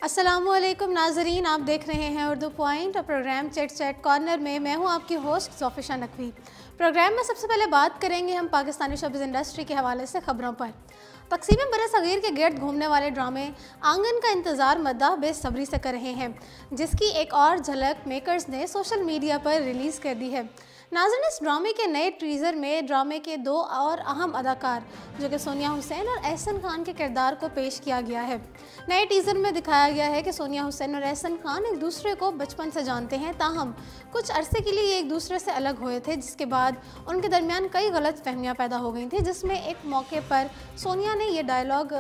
अस्सलामुअलैकुम नाजरीन, आप देख रहे हैं उर्दू पॉइंट और प्रोग्राम चैट चैट कॉर्नर में मैं हूं आपकी होस्ट ज़ोफिशा नकवी। प्रोग्राम में सबसे पहले बात करेंगे हम पाकिस्तानी शोबिज़ इंडस्ट्री के हवाले से खबरों पर। तकसीम बरसगीर के गिर्द घूमने वाले ड्रामे आंगन का इंतज़ार मद्दाह बेसब्री से कर रहे हैं, जिसकी एक और झलक मेकर्स ने सोशल मीडिया पर रिलीज़ कर दी है। नाज़रीन, इस ड्रामे के नए टीज़र में ड्रामे के दो और अहम अदाकार जो कि सोनिया हुसैन और एहसन खान के किरदार को पेश किया गया है। नए टीज़र में दिखाया गया है कि सोनिया हुसैन और एहसन खान एक दूसरे को बचपन से जानते हैं, ताहम कुछ अरसे के लिए एक दूसरे से अलग हुए थे, जिसके बाद उनके दरमियान कई गलत फहमियाँ पैदा हो गई थी, जिसमें एक मौके पर सोनिया ने ये डायलॉग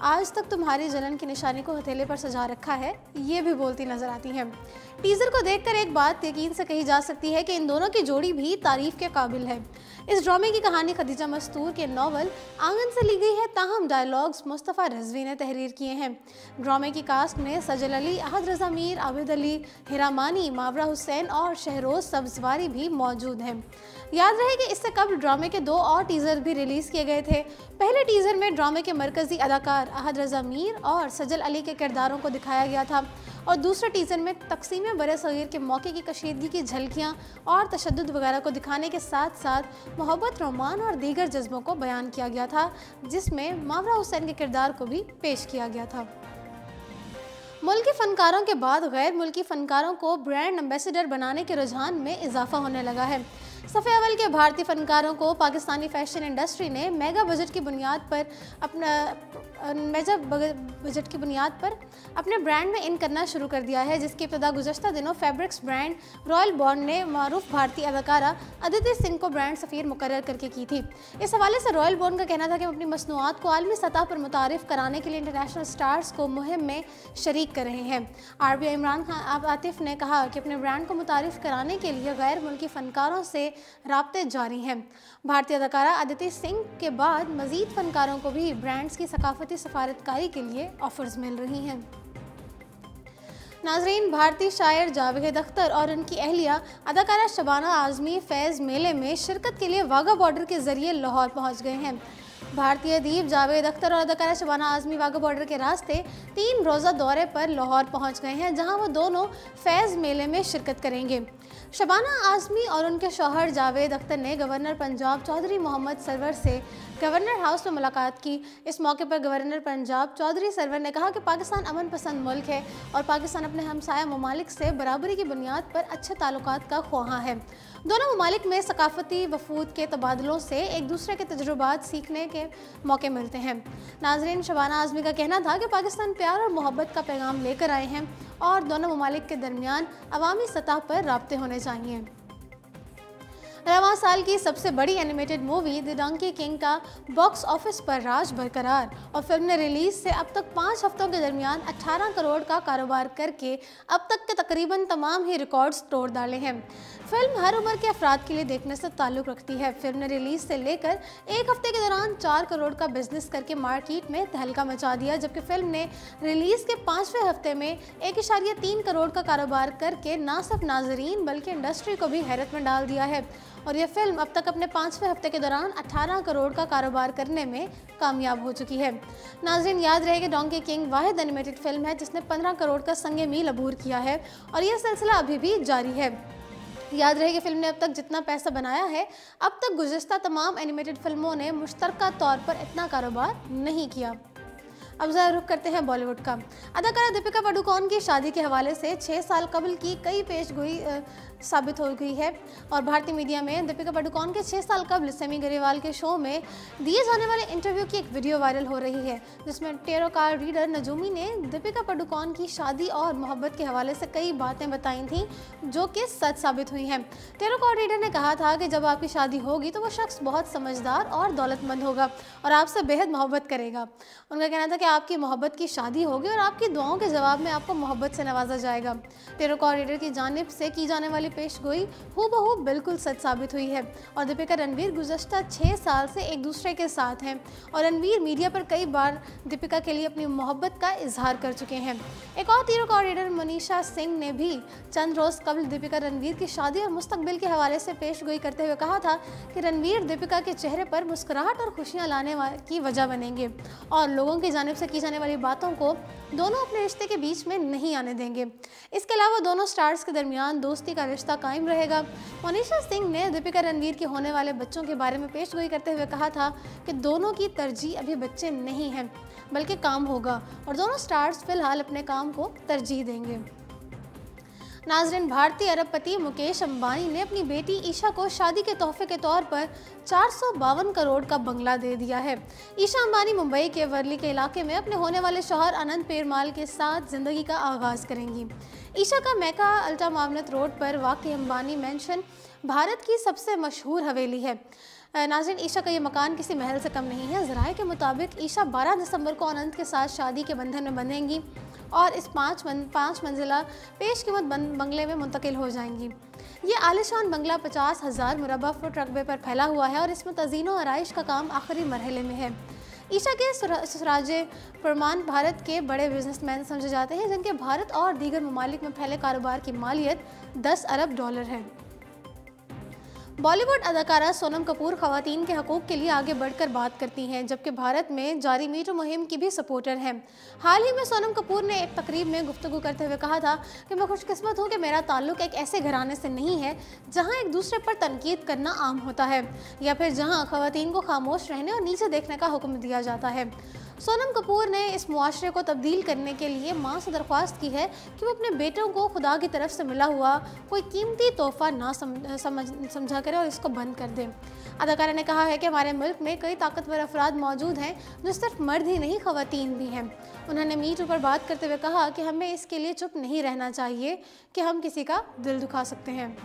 "आज तक तुम्हारी जलन की निशानी को हथेले पर सजा रखा है" ये भी बोलती नजर आती हैं। टीज़र को देखकर एक बात यकीन से कही जा सकती है कि इन दोनों की जोड़ी भी तारीफ के काबिल है। इस ड्रामे की कहानी खदीजा मस्तूर के नावल आंगन से ली गई है, ताहम डायलॉग्स मुस्तफ़ा रिजवी ने तहरीर किए हैं। ड्रामे की कास्ट में सजल अली, अहद रज़ा मीर, आबिद अली, हिरा मानी, मावरा हुसैन और शहरोज सब्जवारी भी मौजूद हैं। याद रहे कि इससे कबल ड्रामे के दो और टीज़र भी रिलीज़ किए गए थे। पहले टीज़र में ड्रामे के मरकज़ी अदाकार अहद रज़ा मीर और सजल अली के किरदारों को दिखाया गया था, और दूसरे टीज़र में तकसीम बरसगीर के मौके की कशीदगी की झलकियाँ और तशद्दुद वगैरह को दिखाने के साथ साथ मोहब्बत, रोमान और दीगर जज्बों को बयान किया गया था, जिसमें मावरा हुसैन के किरदार को भी पेश किया गया था। मुल्की फ़नकारों के बाद गैर मुल्की फ़नकारों को ब्रांड एम्बेसडर बनाने के रुझान में इजाफा होने लगा है। सफ़े अव्वल के भारतीय फ़नकारों को पाकिस्तानी फ़ैशन इंडस्ट्री ने मेगा बजट की बुनियाद पर अपने ब्रांड में इन करना शुरू कर दिया है, जिसकी इब्तिदा गुज़श्ता दिनों फैब्रिक्स ब्रांड रॉयल बॉन्ड ने मारूफ भारतीय अदाकारा अदिति सिंह को ब्रांड सफ़ीर मुकर्रर करके की थी। इस हवाले से रॉयल बॉन्ड का कहना था कि हम अपनी मसनूआत को आलमी सतह पर मुतारिफ कराने के लिए इंटरनेशनल स्टार्स को मुहिम में शरीक कर रहे हैं। RBI इमरान खान आतिफ ने कहा कि अपने ब्रांड को मुतारिफ कराने के लिए गैर मुल्की फ़नकारों से राब्ते जारी हैं। भारतीय अदाकारा अदिति सिंह के बाद मज़ीद फ़नकारों को भी ब्रांड्स की सकाफती सफारतकारी के लिए ऑफर्स मिल रही हैं। नाजरीन, भारतीय शायर जावेद अख्तर और उनकी अहलिया अदाकारा शबाना आज़मी फैज़ मेले में शिरकत के लिए वाघा बॉर्डर के ज़रिए लाहौर पहुँच गए हैं। भारतीय अदीब जावेद अख्तर और अदाकारा शबाना आज़मी वाघा बॉर्डर के रास्ते 3 रोज़ा दौरे पर लाहौर पहुंच गए हैं, जहां वो दोनों फैज़ मेले में शिरकत करेंगे। शबाना आज़मी और उनके शौहर जावेद अख्तर ने गवर्नर पंजाब चौधरी मोहम्मद सरवर से गवर्नर हाउस में मुलाकात की। इस मौके पर गवर्नर पंजाब चौधरी सरवर ने कहा कि पाकिस्तान अमन पसंद मुल्क है और पाकिस्तान अपने हमसाया ममालिक से बराबरी की बुनियाद पर अच्छे ताल्लुकात का ख्वाहां है। दोनों ममालिक में सकाफती वफूद के तबादलों से एक दूसरे के तजुर्बात सीखने के मौके मिलते हैं। नाजरीन, शबाना आज़मी का कहना था कि पाकिस्तान प्यार और मोहब्बत का पैगाम लेकर आए हैं और दोनों ममालिक के दरमियान अवामी सतह पर राब्ते होने चाहिए। रवां साल की सबसे बड़ी animated movie the donkey king का बॉक्स ऑफिस पर राज बरकरार, और फिल्म ने रिलीज से अब तक 5 हफ्तों के दरमियान 18 करोड़ का कारोबार करके अब तक के तकरीबन तमाम ही रिकॉर्ड्स तोड़ डाले हैं। फिल्म हर उम्र के अफराद के लिए देखने से ताल्लुक़ रखती है। फिल्म ने रिलीज से लेकर एक हफ्ते के दौरान 4 करोड़ का बिजनेस करके मार्केट में तहलका मचा दिया, जबकि फिल्म ने रिलीज के 5वें हफ्ते में 1.3 करोड़ का कारोबार करके न सिर्फ नाजरीन बल्कि इंडस्ट्री को भी हैरत में डाल दिया है। और यह फिल्म अब तक अपने 5वें हफ्ते के दौरान 18 करोड़ का कारोबार करने में कामयाब हो चुकी है। नाज़रीन, याद रहे कि डंकी किंग वाहिद एनिमेटेड फिल्म है जिसने 15 करोड़ का संगे मील अबूर किया है, और यह सिलसिला अभी भी जारी है। याद रहे कि फिल्म ने अब तक जितना पैसा बनाया है, अब तक गुज़श्ता तमाम एनिमेटेड फिल्मों ने मुश्तरका तौर पर इतना कारोबार नहीं किया। अब ज़रा रुख करते हैं बॉलीवुड का। अदाकारा दीपिका पादुकोण की शादी के हवाले से 6 साल कबल की कई पेशगोई साबित हो गई है, और भारतीय मीडिया में दीपिका पादुकोण के 6 साल कबल सेमी गरेवाल के शो में दिए जाने वाले इंटरव्यू की एक वीडियो वायरल हो रही है, जिसमें टेरो कार्ड रीडर नजूमी ने दीपिका पादुकोण की शादी और मोहब्बत के हवाले से कई बातें बताई थीं जो कि सच साबित हुई हैं। टेरो कार्ड रीडर ने कहा था कि जब आपकी शादी होगी तो वो शख्स बहुत समझदार और दौलतमंद होगा और आपसे बेहद मोहब्बत करेगा। उनका कहना था कि आपकी मोहब्बत की शादी होगी और आपकी दुआओं के जवाब में आपको मोहब्बत से नवाजा जाएगा। टेरो कार्ड रीडर की जानिब से की जाने वाली पेशगोई हूबहू बिल्कुल सच साबित हुई है, और दीपिका रणवीर गुज़श्ता 6 साल से एक दूसरे के साथ हैं, और रणवीर मीडिया पर कई बार दीपिका के लिए अपनी मोहब्बत का इजहार कर चुके हैं। एक और tarot card reader Manisha Singh ने भी चंद रोज़ कबल दीपिका रणवीर की शादी और मुस्तकबिल के हवाले से पेशगोई करते हुए कहा था कि रणवीर दीपिका के चेहरे पर मुस्कुराहट और खुशियाँ लाने की वजह बनेंगे और लोगों की जानिब से की जाने वाली बातों को दोनों अपने रिश्ते के बीच में नहीं आने देंगे। इसके अलावा दोनों स्टार्स के दरमियान दोस्ती का रिश्ता कायम रहेगा। मोनिशा सिंह ने दीपिका रणवीर के होने वाले बच्चों के बारे में पेशगोई करते हुए कहा था कि दोनों की तरजीह अभी बच्चे नहीं हैं, बल्कि काम होगा और दोनों स्टार्स फिलहाल अपने काम को तरजीह देंगे। नाज़रीन, भारतीय अरबपति मुकेश अंबानी ने अपनी बेटी ईशा को शादी के तोहफे के तौर पर 452 करोड़ का बंगला दे दिया है। ईशा अंबानी मुंबई के वर्ली के इलाके में अपने होने वाले शौहर अनंत पेरमाल के साथ जिंदगी का आगाज़ करेंगी। ईशा का मैका अल्टा मामलत रोड पर वाक़ई अंबानी मैंशन भारत की सबसे मशहूर हवेली है। नाज़रीन, ईशा का ये मकान किसी महल से कम नहीं है। ज़राए के मुताबिक ईशा 12 दिसंबर को अनंत के साथ शादी के बंधन में बंधेंगी और इस पाँच मंजिला पेशकीमत बंगले में मुंतकिल हो जाएंगी। ये आलिशान बंगला 50,000 मुरबा फुट रकबे पर फैला हुआ है और इसमें तज़ीनो आराइश का काम आखिरी मरहले में है। ईशा के ससुराजे परमान भारत के बड़े बिजनेसमैन समझे जाते हैं, जिनके भारत और दीगर ममालिक में फैले कारोबार की मालियत 10 अरब डॉलर है। बॉलीवुड अदाकारा सोनम कपूर खवातीन के हकूक़ के लिए आगे बढ़कर बात करती हैं, जबकि भारत में जारी मी टू मुहिम की भी सपोर्टर हैं। हाल ही में सोनम कपूर ने एक तकरीब में गुफ्तगू करते हुए कहा था कि मैं खुशकिस्मत हूँ कि मेरा ताल्लुक़ एक ऐसे घराने से नहीं है जहाँ एक दूसरे पर तनकीद करना आम होता है या फिर जहाँ खवातीन को खामोश रहने और नीचे देखने का हुक्म दिया जाता है। सोनम कपूर ने इस मुआशरे को तब्दील करने के लिए मां से दरख्वास्त की है कि वो अपने बेटों को खुदा की तरफ से मिला हुआ कोई कीमती तोहफा ना समझा करे और इसको बंद कर दे। अदाकारा ने कहा है कि हमारे मुल्क में कई ताकतवर अफराद मौजूद हैं जो सिर्फ मर्द ही नहीं खवातीन भी हैं। उन्होंने मी टू पर बात करते हुए कहा कि हमें इसके लिए चुप नहीं रहना चाहिए कि हम किसी का दिल दुखा सकते हैं।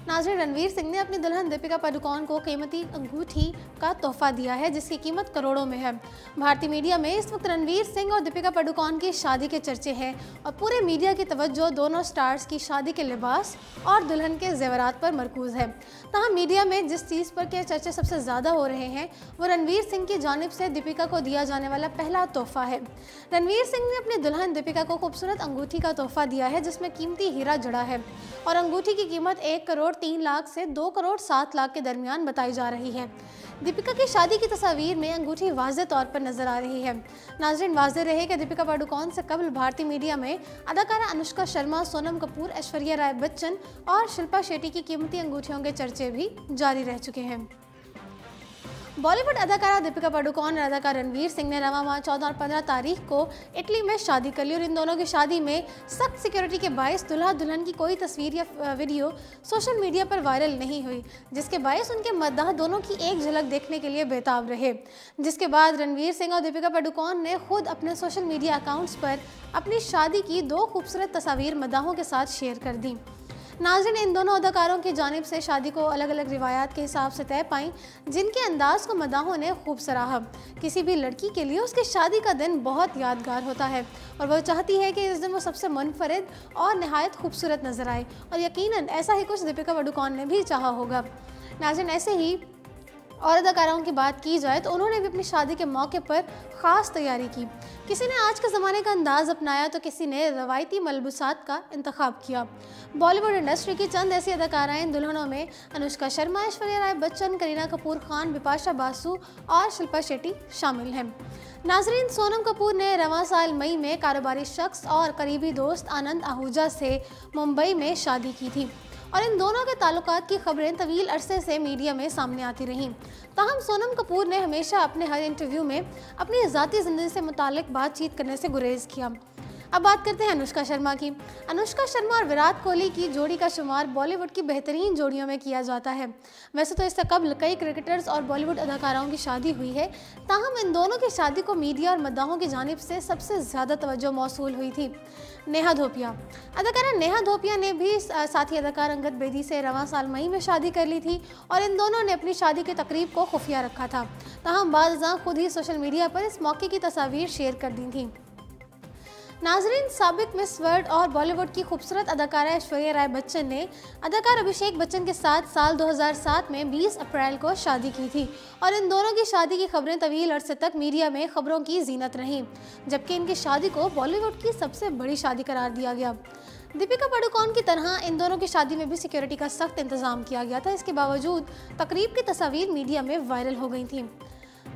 नाज़रीन, रणवीर सिंह ने अपनी दुल्हन दीपिका पादुकोण को कीमती अंगूठी का तोहफा दिया है, जिसकी कीमत करोड़ों में है। भारतीय मीडिया में इस वक्त रणवीर सिंह और दीपिका पादुकोण की शादी के चर्चे हैं और पूरे मीडिया की तवज्जो दोनों स्टार्स की शादी के लिबास और दुल्हन के जेवरात पर मरकूज़ है। तहाँ मीडिया में जिस चीज़ पर के चर्चे सबसे ज़्यादा हो रहे हैं वो रणवीर सिंह की जानिब से दीपिका को दिया जाने वाला पहला तोहफा है। रणवीर सिंह ने अपनी दुल्हन दीपिका को खूबसूरत अंगूठी का तोहफा दिया है, जिसमें कीमती हीरा जड़ा है और अंगूठी की कीमत 1 करोड़ 3 लाख से 2 करोड़ 7 लाख के दरमियान बताई जा रही है। दीपिका की शादी की तस्वीर में अंगूठी वाज़ेह तौर पर नजर आ रही है। नाज़रीन, वाज़ेह रहे कि दीपिका पादुकोण से कबल भारतीय मीडिया में अदाकारा अनुष्का शर्मा, सोनम कपूर, ऐश्वर्या राय बच्चन और शिल्पा शेट्टी की कीमती अंगूठियों के चर्चे भी जारी रह चुके हैं। बॉलीवुड अदाकारा दीपिका पादुकोण और अदाकार रणवीर सिंह ने रवा माह 14 और 15 तारीख को इटली में शादी कर ली और इन दोनों की शादी में सख्त सिक्योरिटी के बायस दुल्हा दुल्हन की कोई तस्वीर या वीडियो सोशल मीडिया पर वायरल नहीं हुई, जिसके बायस उनके मद्दाह दोनों की एक झलक देखने के लिए बेताब रहे। जिसके बाद रणवीर सिंह और दीपिका पादुकोण ने खुद अपने सोशल मीडिया अकाउंट्स पर अपनी शादी की 2 खूबसूरत तस्वीर मद्दाहों के साथ शेयर कर दी। नाज़रीन, इन दोनों अदाकारों की जानिब से शादी को अलग अलग रिवायात के हिसाब से तय पाई, जिनके अंदाज को मदाहों ने खूब सराहा। किसी भी लड़की के लिए उसकी शादी का दिन बहुत यादगार होता है और वह चाहती है कि इस दिन वो सबसे मुनफरिद और नहायत खूबसूरत नजर आए और यकीनन ऐसा ही कुछ दीपिका पादुकोण ने भी चाहा होगा। नाज़रीन, ऐसे ही और अदाकाराओं की बात की जाए तो उन्होंने भी अपनी शादी के मौके पर ख़ास तैयारी की। किसी ने आज के ज़माने का अंदाज़ अपनाया तो किसी ने रवायती मलबूसात का इंतखाब किया। बॉलीवुड इंडस्ट्री की चंद ऐसी अदाकाराएं दुल्हनों में अनुष्का शर्मा, ऐश्वर्या राय बच्चन, करीना कपूर खान, बिपाशा बासु और शिल्पा शेट्टी शामिल हैं। नाजरीन, सोनम कपूर ने रवां साल मई में कारोबारी शख्स और करीबी दोस्त आनंद आहूजा से मुंबई में शादी की थी और इन दोनों के ताल्लुकात की खबरें तवील अरसे से मीडिया में सामने आती रहीं। ताहम सोनम कपूर ने हमेशा अपने हर इंटरव्यू में अपनी ज़ाती ज़िंदगी से मुताल्लिक बातचीत करने से गुरेज किया। अब बात करते हैं अनुष्का शर्मा की। अनुष्का शर्मा और विराट कोहली की जोड़ी का शुमार बॉलीवुड की बेहतरीन जोड़ियों में किया जाता है। वैसे तो इससे कबल कई क्रिकेटर्स और बॉलीवुड अदाकाराओं की शादी हुई है, ताहम इन दोनों की शादी को मीडिया और मद्दाहों की जानिब से सबसे ज़्यादा तवज्जो मौसूल हुई थी। नेहा धोपिया। अदाकारा नेहा धोपिया ने भी साथी अदाकार अंगद बेदी से रवां साल मई में शादी कर ली थी और इन दोनों ने अपनी शादी की तकरीब को खुफिया रखा था। ताहम बाज़ खुद ही सोशल मीडिया पर इस मौके की तस्वीर शेयर कर दी थी। नाजरीन, साबिक मिस वर्ल्ड और बॉलीवुड की खूबसूरत अदाकारा ऐश्वर्या राय बच्चन ने अदाकार अभिषेक बच्चन के साथ साल 2007 में 20 अप्रैल को शादी की थी और इन दोनों की शादी की खबरें तवील अरसे तक मीडिया में खबरों की जीनत रहीं, जबकि इनकी शादी को बॉलीवुड की सबसे बड़ी शादी करार दिया गया। दीपिका पादुकोण की तरह इन दोनों की शादी में भी सिक्योरिटी का सख्त इंतजाम किया गया था। इसके बावजूद तकरीब की तस्वीर मीडिया में वायरल हो गई थी।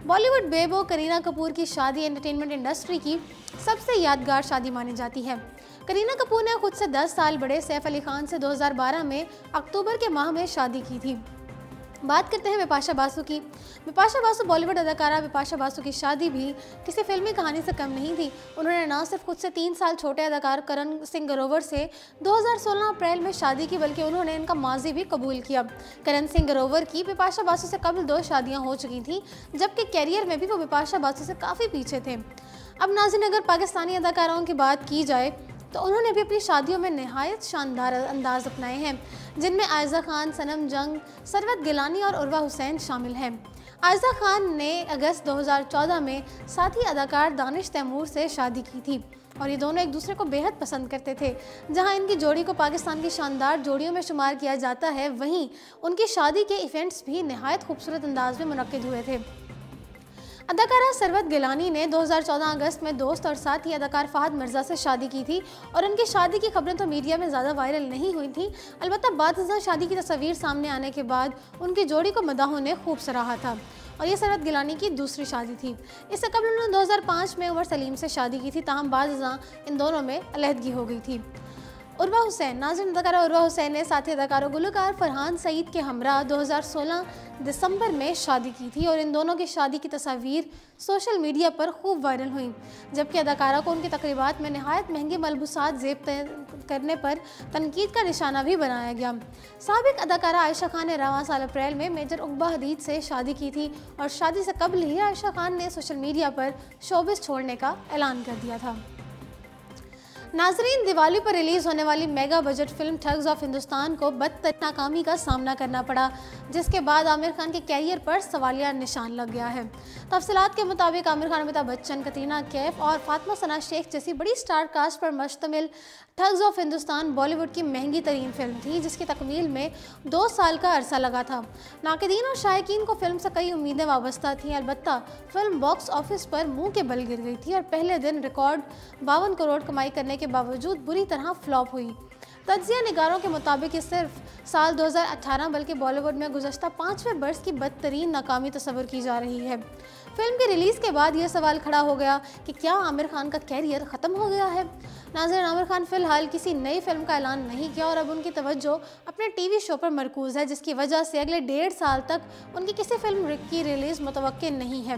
बॉलीवुड बेबो करीना कपूर की शादी एंटरटेनमेंट इंडस्ट्री की सबसे यादगार शादी मानी जाती है। करीना कपूर ने खुद से 10 साल बड़े सैफ अली खान से 2012 में अक्टूबर के माह में शादी की थी। बात करते हैं बिपाशा बासु की। बिपाशा बासु बॉलीवुड अदाकारा बिपाशा बासु की शादी भी किसी फिल्मी कहानी से कम नहीं थी। उन्होंने न सिर्फ खुद से 3 साल छोटे अदाकार करण सिंह ग्रोवर से 2016 अप्रैल में शादी की, बल्कि उन्होंने इनका माजी भी कबूल किया। करण सिंह ग्रोवर की बिपाशा बासु से कबल 2 शादियां हो चुकी थीं, जबकि कैरियर में भी वो बिपाशा बासु से काफ़ी पीछे थे। अब नाज़रीन, अगर पाकिस्तानी अदाकाराओं की बात की जाए तो उन्होंने भी अपनी शादियों में नहायत शानदार अंदाज अपनाए हैं, जिनमें आयज़ा खान, सनम जंग, सरवत गिलानी और उर्वा हुसैन शामिल हैं। आयज़ा खान ने अगस्त 2014 में साथी अदाकार दानिश तैमूर से शादी की थी और ये दोनों एक दूसरे को बेहद पसंद करते थे। जहां इनकी जोड़ी को पाकिस्तान की शानदार जोड़ियों में शुमार किया जाता है, वहीं उनकी शादी के इवेंट्स भी नहायत खूबसूरत अंदाज में मुनक्किद हुए थे। अदाकारा सरवत गिलानी ने 2014 अगस्त में दोस्त और साथ ही अदाकार फहद मिर्ज़ा से शादी की थी और उनकी शादी की खबरें तो मीडिया में ज़्यादा वायरल नहीं हुई थी। अलबत्ता बादशाह शादी की तस्वीर सामने आने के बाद उनकी जोड़ी को मदाहों ने खूब सराहा था और ये सरवत गिलानी की दूसरी शादी थी। इससे कबल उन्होंने 2005 में उमर सलीम से शादी की थी, ताहम बादशाह इन दोनों में अलहदगी हो गई थी। उर्वा हुसैन, नाज़रीन, अदाकारा उर्वा हुसैन ने साथी अदाकारा गुलकार फरहान सईद के हमरा 2016 दिसंबर में शादी की थी और इन दोनों की शादी की तस्वीर सोशल मीडिया पर खूब वायरल हुई, जबकि अदाकारा को उनकी तकरीबात में नहायत महंगे मलबूसात ज़ेब करने पर तनकीद का निशाना भी बनाया गया। साबिक अदाकारा आयशा खान ने रवां साल अप्रैल में मेजर उकबा हदीद से शादी की थी और शादी से कबल ही आयशा खान ने सोशल मीडिया पर शोबिस छोड़ने का ऐलान कर दिया था। नाजरीन, दिवाली पर रिलीज होने वाली mega budget film thugs of Hindustan को बदतरीन नाकामी का सामना करना पड़ा, जिसके बाद आमिर खान के कैरियर पर सवालिया निशान लग गया है। तफसीलात के मुताबिक आमिर खान, अमिताभ बच्चन, कतरीना कैफ और फातिमा सना शेख जैसी बड़ी स्टार कास्ट पर मुश्तमिल ठग्स ऑफ हिंदुस्तान बॉलीवुड की महंगी तरीन फिल्म थी, जिसकी तकमील में 2 साल का अरसा लगा था। नाक़िदीन और शायकीन को फिल्म से कई उम्मीदें वाबस्ता थीं। अलबत्ता फिल्म बॉक्स ऑफिस पर मुंह के बल गिर गई थी और पहले दिन रिकॉर्ड 52 करोड़ कमाई करने के बावजूद बुरी तरह फ्लॉप हुई। तज्जिया निगारों के मुताबिक ये सिर्फ साल 2018 बल्कि बॉलीवुड में गुज़श्ता 5वें बरस की बदतरीन नाकामी तस्वर की जा रही है। फिल्म के रिलीज़ के बाद यह सवाल खड़ा हो गया कि क्या आमिर खान का कैरियर ख़त्म हो गया है। नाज़रीन, आमिर खान फ़िलहाल किसी नई फिल्म का ऐलान नहीं किया और अब उनकी तवज्जो अपने टीवी शो पर मरकूज़ है, जिसकी वजह से अगले 1.5 साल तक उनकी किसी फिल्म की रिलीज़ मुतवक्किल नहीं है।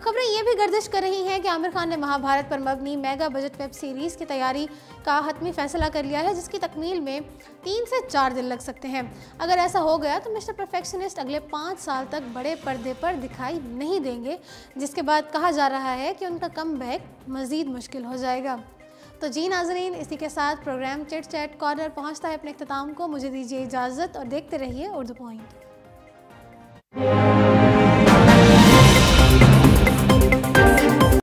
खबरें ये भी गर्दिश कर रही हैं कि आमिर खान ने महाभारत पर मबनी मेगा बजट वेब सीरीज़ की तैयारी का हतमी फैसला कर लिया है, जिसकी तकमील में 3 से 4 दिन लग सकते हैं। अगर ऐसा हो गया तो मिस्टर परफेक्शनिस्ट अगले 5 साल तक बड़े पर्दे पर दिखाई नहीं देंगे, जिसके बाद कहा जा रहा है कि उनका कमबैक मज़ीद मुश्किल हो जाएगा। तो जी नाजरीन, इसी के साथ प्रोग्राम चिट चैट कॉर्नर पहुंचता है अपने इख्तिताम को। मुझे दीजिए इजाज़त और देखते रहिए उर्दू पॉइंट।